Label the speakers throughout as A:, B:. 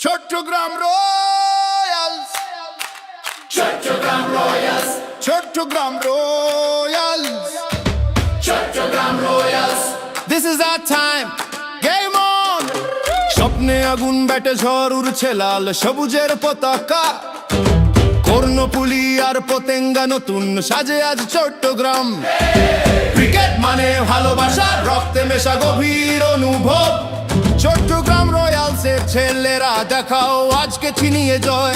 A: Chittagong royals,
B: Chattogram royals,
A: Chattogram royals,
B: Chattogram royals.
A: This is our time, game on! স্বপ্নে আগুন ব্যাটে ঝড় উড়ছে লাল সবুজের পতাকা, কর্ণফুলী আর পতেঙ্গা নতুন সাজে আজ চট্টগ্রাম। ক্রিকেট মানে ভালোবাসা, রক্তে মেশা গভীর অনুভব। চট্টগ্রাম রয়্যালসের ছেলেরা দেখাও আজকে ছিনিয়ে জয়।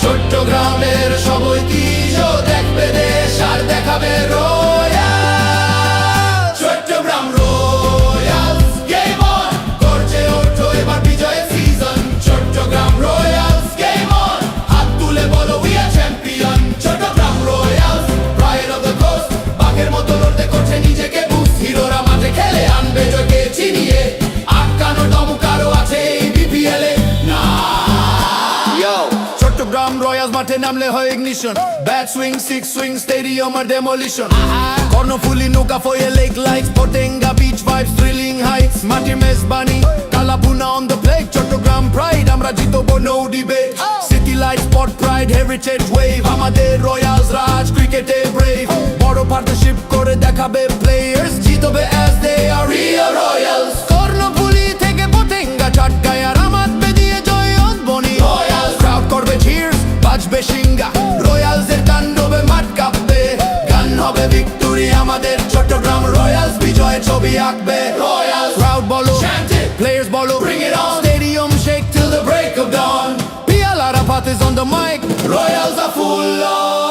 A: চট্টগ্রামের সব ঐতিহ্য দেখবে দেশ আর দেখাবে royal. Chattogram royals, game on! করছে ওঠো এবার বিজয়ের season. Chattogram royals, game on! হাত তুলে বলো we are champion. Chattogram royals, pride of the coast. বাঘের মতো লড়তে করছে নিজেকে বুস্ট। হিরোরা মাঠে খেলে আনবে জয়কে চিনিয়ে। আটকানো দমকারও আছে এই বিপিএল এ না। চট্টগ্রাম রয়্যালস মাঠে নামলে হয় ignition. Bat swing, six swing, stadium আর ডেমোলিশন। কর্ণফুলী, নৌকা ফয়ে, lake lights, Patenga beach vibes, thrilling heights. মাটির মেজবানি, কালাভুনা on the plate. Chattogram pride, আমরা জিতবো no debate. City light, spot pride, heritage wave. আমাদের রয়্যালস রাজ, ক্রিকেটে ব্রেভ। বড় পার্টনারশিপ করে দেখাবে প্লেয়ার্স, জিতবে as they are real Royals. Karnaphuli থেকে পতেঙ্গা, চাটগাঁয় আর আমাদের দিয়ে জয় অনবনি। ক্রাউড করবে চিয়ার্স, বাজবে সিঙ্গা। রয়্যালসের তাণ্ডবে মাঠ কাঁপবে। গান হবে ভিক্টোরি আমাদের। চট্টগ্রাম রয়্যালস বিজয়ের ছবি আঁকবে। রয়্যালস ক্রাউড বলো, প্লেয়ার্স বলো, bring it on! Stadium shake till the break of dawn. Pial Arafat is on the mic. Royals are full on.